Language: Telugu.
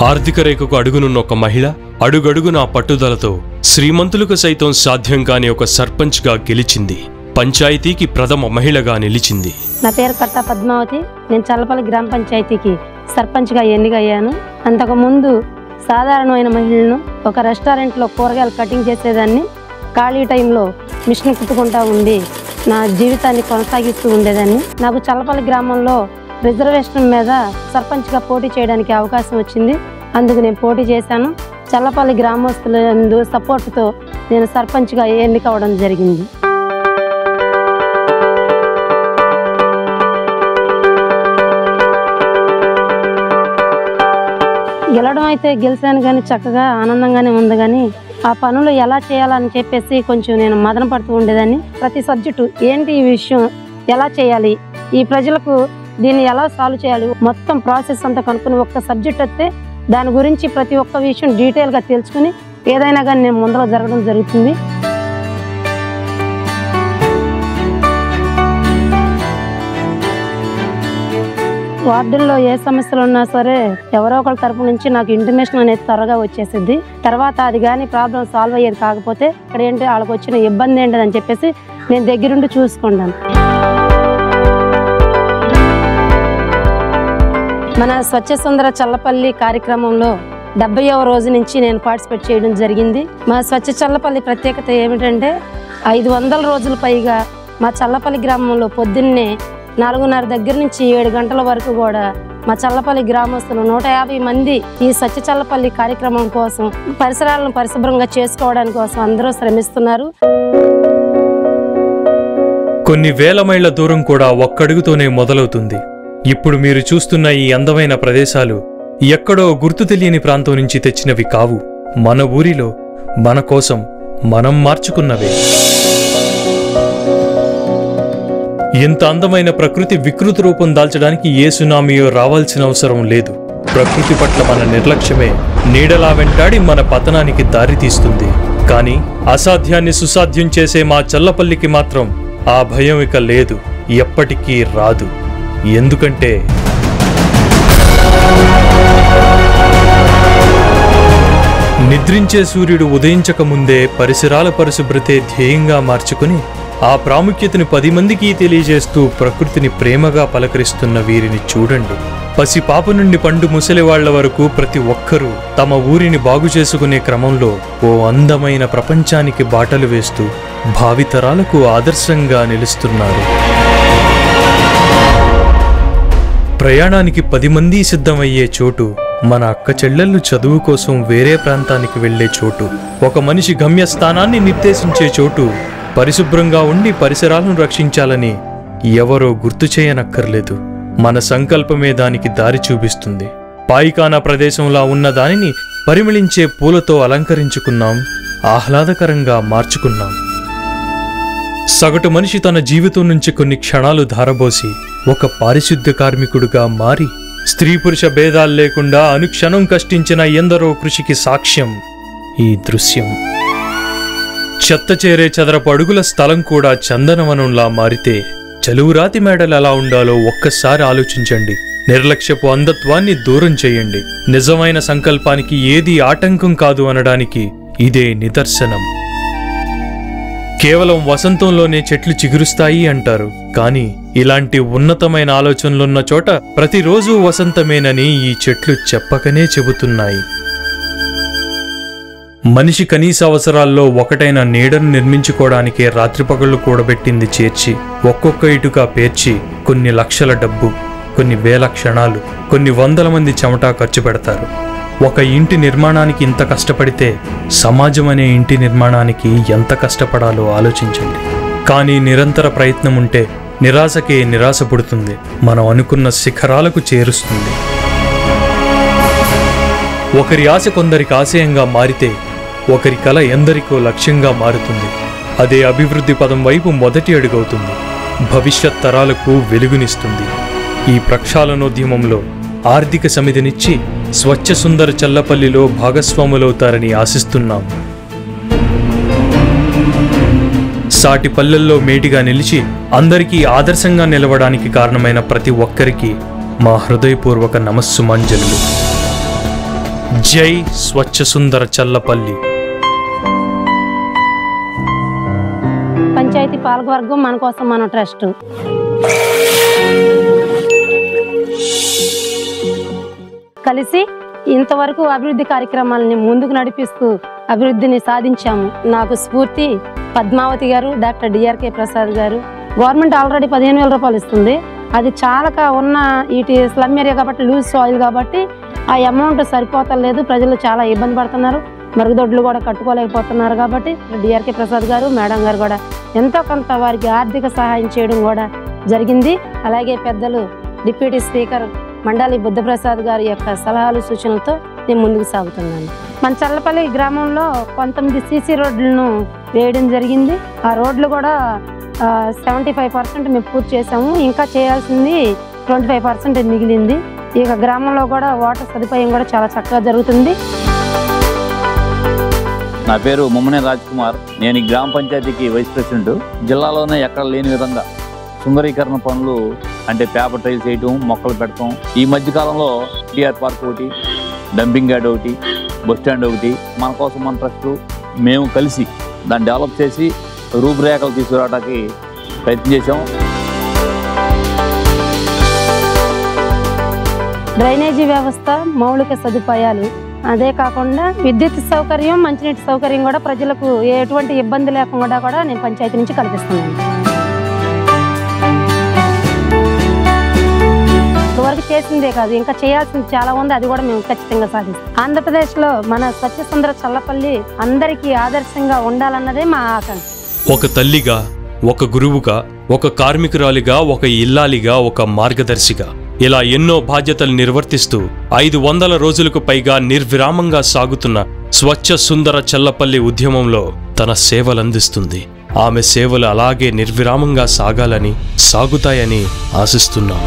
ఆర్థిక రేఖకు అడుగునున్న ఒక మహిళ అడుగడుగునా పట్టుదలతో శ్రీమంతులకు సైతం సాధ్యం కాని ఒక సర్పంచ్గా గెలిచింది. పంచాయతీకి ప్రథమ మహిళగా నిలిచింది. నా పేరు కట్టా పద్మావతి. నేను చల్లపల్లి గ్రామ పంచాయతీకి సర్పంచ్గా ఎన్నికయ్యాను. అంతకుముందు సాధారణమైన మహిళను ఒక రెస్టారెంట్లో కూరగాయలు కటింగ్ చేసేదాన్ని. ఖాళీ టైంలో మిషన్ కుట్టుకుంటూ ఉండి నా జీవితాన్ని కొనసాగిస్తూ ఉండేదాన్ని. నాకు చల్లపల్లి గ్రామంలో రిజర్వేషన్ మీద సర్పంచ్గా పోటీ చేయడానికి అవకాశం వచ్చింది. అందుకు నేను పోటీ చేశాను. చల్లపల్లి గ్రామస్తుల సపోర్టుతో నేను సర్పంచ్గా ఎన్నికవడం జరిగింది. గెలవడం అయితే గెలిచాను కానీ చక్కగా ఆనందంగానే ఉంది. కానీ ఆ పనులు ఎలా చేయాలని చెప్పేసి కొంచెం నేను మదన పడుతూ ఉండేదాన్ని. ప్రతి సబ్జెక్టు ఏంటి, ఈ విషయం ఎలా చేయాలి, ఈ ప్రజలకు దీన్ని ఎలా సాల్వ్ చేయాలి, మొత్తం ప్రాసెస్ అంతా కనుక్కుని ఒక్క సబ్జెక్ట్ వస్తే దాని గురించి ప్రతి ఒక్క విషయం డీటెయిల్గా తెలుసుకుని ఏదైనా కానీ నేను ముందర జరగడం జరుగుతుంది. వార్డుల్లో ఏ సమస్యలు ఉన్నా సరే ఎవరో ఒకరి తరపు నుంచి నాకు ఇంటిమేషన్ అనేది త్వరగా వచ్చేసింది. తర్వాత అది కానీ ప్రాబ్లం సాల్వ్ అయ్యేది కాకపోతే ఇక్కడ ఏంటి వాళ్ళకి వచ్చిన ఇబ్బంది ఏంటిదని చెప్పేసి నేను దగ్గరుండి చూసుకుంటాను. మన స్వచ్ఛ సుందర చల్లపల్లి కార్యక్రమంలో 70వ రోజు నుంచి నేను పార్టిసిపేట్ చేయడం జరిగింది. మా స్వచ్ఛ చల్లపల్లి ప్రత్యేకత ఏమిటంటే 500 రోజుల పైగా మా చల్లపల్లి గ్రామంలో పొద్దున్నే 4:30 దగ్గర నుంచి 7 గంటల వరకు కూడా మా చల్లపల్లి గ్రామస్తులు 150 మంది ఈ స్వచ్ఛ చల్లపల్లి కార్యక్రమం కోసం పరిసరాలను పరిశుభ్రంగా చేసుకోవడానికి కోసం అందరూ శ్రమిస్తున్నారు. కొన్ని వేల మైళ్ళ దూరం కూడా ఒక్కడుగుతోనే మొదలవుతుంది. ఇప్పుడు మీరు చూస్తున్న ఈ అందమైన ప్రదేశాలు ఎక్కడో గుర్తు తెలియని ప్రాంతం నుంచి తెచ్చినవి కావు. మన ఊరిలో మన కోసం మనం మార్చుకున్నవే. ఇంత అందమైన ప్రకృతి వికృతి రూపం దాల్చడానికి ఏ సునామీయో రావాల్సిన అవసరం లేదు. ప్రకృతి పట్ల మన నిర్లక్ష్యమే నీడలా వెంటాడి మన పతనానికి దారితీస్తుంది. కానీ అసాధ్యాన్ని సుసాధ్యం చేసే మా చల్లపల్లికి మాత్రం ఆ భయం ఇక లేదు, ఎప్పటికీ రాదు. ఎందుకంటే నిద్రించే సూర్యుడు ఉదయించక ముందే పరిసరాల పరిశుభ్రతే ధ్యేయంగా మార్చుకుని ఆ ప్రాముఖ్యతను 10 మందికి తెలియజేస్తూ ప్రకృతిని ప్రేమగా పలకరిస్తున్న వీరిని చూడండి. పసిపాప నుండి పండు ముసలివాళ్ల వరకు ప్రతి ఒక్కరూ తమ ఊరిని బాగు చేసుకునే క్రమంలో ఓ అందమైన ప్రపంచానికి బాటలు వేస్తూ భావితరాలకు ఆదర్శంగా నిలుస్తున్నారు. ప్రయాణానికి 10 మంది సిద్ధమయ్యే చోటు, మన అక్క చెల్లెళ్ళు చదువు కోసం వేరే ప్రాంతానికి వెళ్లే చోటు, ఒక మనిషి గమ్యస్థానాన్ని నిర్దేశించే చోటు, పరిశుభ్రంగా ఉండి పరిసరాలను రక్షించాలని ఎవరో గుర్తు చేయనక్కర్లేదు. మన సంకల్పమే దానికి దారి చూపిస్తుంది. పాయికానా ప్రదేశంలా ఉన్న దానిని పరిమళించే పూలతో అలంకరించుకున్నాం, ఆహ్లాదకరంగా మార్చుకున్నాం. సగటు మనిషి తన జీవితం నుంచి కొన్ని క్షణాలు ధారబోసి ఒక పారిశుద్ధ్య కార్మికుడుగా మారి స్త్రీ పురుష భేదాలు లేకుండా అనుక్షణం కష్టించిన ఎందరో కృషికి సాక్ష్యం ఈ దృశ్యం. చెత్త చేరే చదరపు అడుగుల స్థలం కూడా చందనవనంలా మారితే చలువురాతి మేడలు ఎలా ఉండాలో ఒక్కసారి ఆలోచించండి. నిర్లక్ష్యపు అంధత్వాన్ని దూరం చేయండి. నిజమైన సంకల్పానికి ఏది ఆటంకం కాదు అనడానికి ఇదే నిదర్శనం. కేవలం వసంతంలోనే చెట్లు చిగురుస్తాయి అంటారు, కానీ ఇలాంటి ఉన్నతమైన ఆలోచనలున్న చోట ప్రతిరోజు వసంతమేనని ఈ చెట్లు చెప్పకనే చెబుతున్నాయి. మనిషి కనీస అవసరాల్లో ఒకటైన నీడను నిర్మించుకోవడానికే రాత్రిపగళ్లు కూడబెట్టింది చేర్చి, ఒక్కొక్క ఇటుక పేర్చి కొన్ని లక్షల డబ్బు, కొన్ని వేల క్షణాలు, కొన్ని వందల మంది చెమట ఖర్చు పెడతారు. ఒక ఇంటి నిర్మాణానికి ఇంత కష్టపడితే సమాజం అనే ఇంటి నిర్మాణానికి ఎంత కష్టపడాలో ఆలోచించండి. కానీ నిరంతర ప్రయత్నం ఉంటే నిరాశకే నిరాశ పుడుతుంది, మనం అనుకున్న శిఖరాలకు చేరుస్తుంది. ఒకరి ఆశ కొందరికి ఆశయంగా మారితే ఒకరి కల ఎందరికో లక్ష్యంగా మారుతుంది. అదే అభివృద్ధి పదం వైపు మొదటి అడుగవుతుంది, భవిష్యత్ తరాలకు వెలుగునిస్తుంది. ఈ ప్రక్షాళనోద్యమంలో ఆర్థిక సమితినిచ్చి స్వచ్ఛ సుందర చల్లపల్లిలో భాగస్వాములవుతారని ఆశిస్తున్నాం. సాటి పల్లెల్లో మేటిగా నిలిచి అందరికీ ఆదర్శంగా నిలవడానికి కారణమైన ప్రతి ఒక్కరికి మా హృదయపూర్వక నమస్సుమాంజలులు. జై స్వచ్ఛ సుందర చల్లపల్లి. పంచాయతీ పాలకవర్గం మన కోసం మన ట్రస్ట్. కలిసి ఇంతవరకు అభివృద్ధి కార్యక్రమాలని ముందుకు నడిపిస్తూ అభివృద్ధిని సాధించాము. నాకు స్ఫూర్తి పద్మావతి గారు, డాక్టర్ డిఆర్కే ప్రసాద్ గారు. గవర్నమెంట్ ఆల్రెడీ 15,000 రూపాయలు ఇస్తుంది. అది చాలక ఉన్న ఇటు స్లమ్ ఏరియా కాబట్టి, లూజ్ సాయిల్ కాబట్టి ఆ అమౌంట్ సరిపోతలేదు. ప్రజలు చాలా ఇబ్బంది పడుతున్నారు. మరుగుదొడ్లు కూడా కట్టుకోలేకపోతున్నారు. కాబట్టి డిఆర్కే ప్రసాద్ గారు, మేడం గారు కూడా ఎంతో కొంత వారికి ఆర్థిక సహాయం చేయడం కూడా జరిగింది. అలాగే పెద్దలు డిప్యూటీ స్పీకర్ మండాలి బుద్ధప్రసాద్ గారి యొక్క సలహాలు సూచనలతో నేను ముందుకు సాగుతున్నాను. మన చల్లపల్లి గ్రామంలో 19 సీసీ రోడ్లను వేయడం జరిగింది. ఆ రోడ్లు కూడా 75% మేము పూర్తి చేసాము. ఇంకా చేయాల్సింది 25% మిగిలింది. ఇక గ్రామంలో కూడా వాటర్ సదుపాయం కూడా చాలా చక్కగా జరుగుతుంది. నా పేరు ముమ్మనే రాజ్ కుమార్. నేను ఈ గ్రామ పంచాయతీకి వైస్ ప్రెసిడెంట్. జిల్లాలోనే ఎక్కడ లేని విధంగా సుందరీకరణ పనులు అంటే పేపర్ టైల్స్ వేయటం, మొక్కలు పెట్టడం. ఈ మధ్యకాలంలో టీఆర్ పార్క్ ఒకటి, డంపింగ్ యార్డ్ ఒకటి, బస్ స్టాండ్ ఒకటి మన కోసం మన ట్రస్ట్ మేము కలిసి దాన్ని డెవలప్ చేసి రూపురేఖలు తీసుకురావడానికి ప్రయత్నం చేసాం. డ్రైనేజీ వ్యవస్థ, మౌలిక సదుపాయాలు, అదే కాకుండా విద్యుత్ సౌకర్యం, మంచినీటి సౌకర్యం కూడా ప్రజలకు ఎటువంటి ఇబ్బంది లేకుండా కూడా నేను పంచాయతీ నుంచి కల్పిస్తున్నాను. ఇంతవరకు చేసిందే కాదు, ఇంకా చేయాల్సింది చాలా ఉంది. అది కూడా మేము ఖచ్చితంగా సాధిస్తాం. ఆంధ్రప్రదేశ్లో మన స్వచ్ఛ సుందర చల్లపల్లి అందరికీ ఆదర్శంగా ఉండాలన్నదే మా ఆకాంక్ష. ఒక తల్లిగా, ఒక గురువుగా, ఒక కార్మికురాలిగా, ఒక ఇల్లాలిగా, ఒక మార్గదర్శిగా ఇలా ఎన్నో బాధ్యతలు నిర్వర్తిస్తూ 500 రోజులకు పైగా నిర్విరామంగా సాగుతున్న స్వచ్ఛ సుందర చల్లపల్లి ఉద్యమంలో తన సేవలందిస్తుంది. ఆమె సేవలు అలాగే నిర్విరామంగా సాగాలని, సాగుతాయని ఆశిస్తున్నాం.